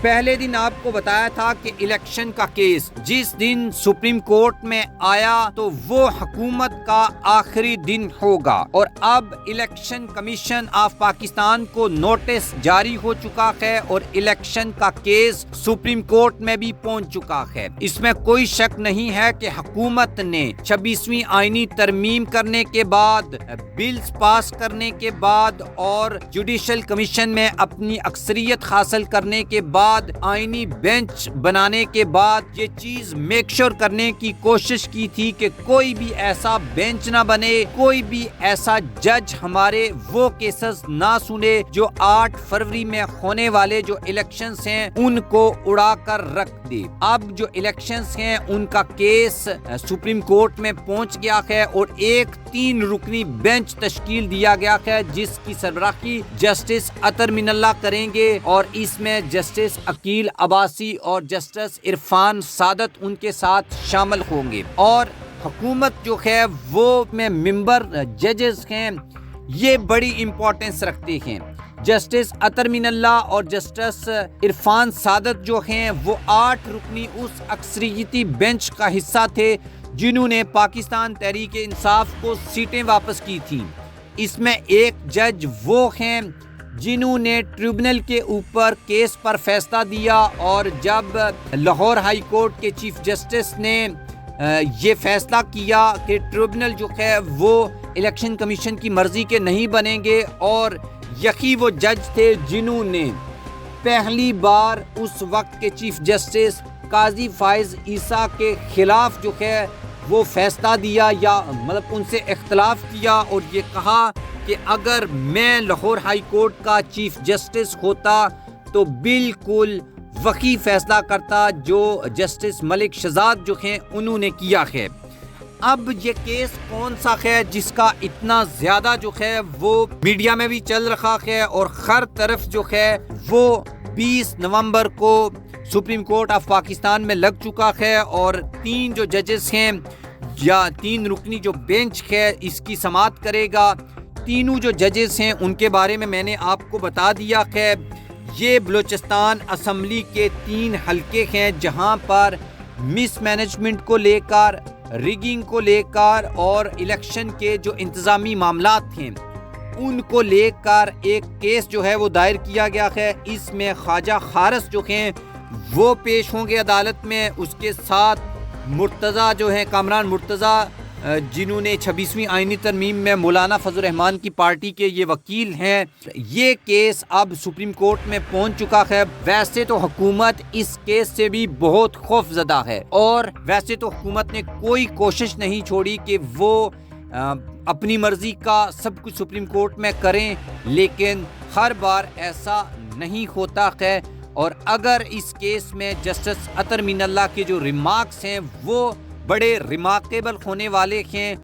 پہلے دن آپ کو بتایا تھا کہ الیکشن کا کیس جس دن سپریم کورٹ میں آیا تو وہ حکومت کا آخری دن ہوگا، اور اب الیکشن کمیشن آف پاکستان کو نوٹس جاری ہو چکا ہے اور الیکشن کا کیس سپریم کورٹ میں بھی پہنچ چکا ہے۔ اس میں کوئی شک نہیں ہے کہ حکومت نے 26ویں آئینی ترمیم کرنے کے بعد، بلز پاس کرنے کے بعد اور جوڈیشل کمیشن میں اپنی اکثریت حاصل کرنے کے بعد، آئینی بینچ بنانے کے بعد یہ چیز میک شور کرنے کی کوشش کی تھی کہ کوئی بھی ایسا بینچ نہ بنے، کوئی بھی ایسا جج ہمارے وہ کیسز نہ سنے جو 8 فروری میں ہونے والے جو الیکشنز ہیں ان کو اڑا کر رکھ دے۔ اب جو الیکشنز ہیں ان کا کیس سپریم کورٹ میں پہنچ گیا ہے اور ایک 3 رکنی بینچ تشکیل دیا گیا ہے جس کی سربراہی جسٹس اطہر من اللہ کریں گے، اور اس میں جسٹس عقیل عباسی اور جسٹس عرفان سعادت ان کے ساتھ شامل ہوں گے، اور حکومت جو ہے وہ میں ممبر ججز ہیں یہ بڑی امپورٹنس رکھتے ہیں۔ جسٹس اطہر من اللہ اور جسٹس عرفان سعادت جو ہیں وہ 8 رکنی اس اکثریتی بینچ کا حصہ تھے جنہوں نے پاکستان تحریک انصاف کو سیٹیں واپس کی تھیں۔ اس میں ایک جج وہ ہیں جنہوں نے ٹریبونل کے اوپر کیس پر فیصلہ دیا، اور جب لاہور ہائی کورٹ کے چیف جسٹس نے یہ فیصلہ کیا کہ ٹریبونل جو ہے وہ الیکشن کمیشن کی مرضی کے نہیں بنیں گے، اور یہی وہ جج تھے جنہوں نے پہلی بار اس وقت کے چیف جسٹس قاضی فائز عیسیٰ کے خلاف جو ہے وہ فیصلہ دیا، یا مطلب ان سے اختلاف کیا اور یہ کہا کہ اگر میں لاہور ہائی کورٹ کا چیف جسٹس ہوتا تو بالکل وہی فیصلہ کرتا جو جسٹس ملک شہزاد جو ہیں انہوں نے کیا ہے۔ اب یہ کیس کون سا ہے جس کا اتنا زیادہ جو ہے وہ میڈیا میں بھی چل رہا ہے، اور ہر طرف جو ہے وہ 20 نومبر کو سپریم کورٹ آف پاکستان میں لگ چکا ہے، اور 3 جو ججز ہیں یا 3 رکنی جو بینچ ہے اس کی سماعت کرے گا۔ تینوں جو ججز ہیں ان کے بارے میں نے آپ کو بتا دیا ہے۔ یہ بلوچستان اسمبلی کے 3 حلقے ہیں جہاں پر مس مینجمنٹ کو لے کر، ریگنگ کو لے کر اور الیکشن کے جو انتظامی معاملات ہیں ان کو لے کر ایک کیس جو ہے وہ دائر کیا گیا ہے۔ اس میں خواجہ خارس جو ہیں وہ پیش ہوں گے عدالت میں، اس کے ساتھ مرتضیٰ جو ہیں کامران مرتضیٰ جنہوں نے 26ویں آئینی ترمیم میں مولانا فضل الرحمان کی پارٹی کے یہ وکیل ہیں۔ یہ کیس اب سپریم کورٹ میں پہنچ چکا ہے۔ ویسے تو حکومت اس کیس سے بھی بہت خوف زدہ ہے، اور ویسے تو حکومت نے کوئی کوشش نہیں چھوڑی کہ وہ اپنی مرضی کا سب کچھ سپریم کورٹ میں کریں، لیکن ہر بار ایسا نہیں ہوتا ہے، اور اگر اس کیس میں جسٹس اطہر من اللہ کے جو ریمارکس ہیں وہ بڑے ریمارکیبل ہونے والے ہیں۔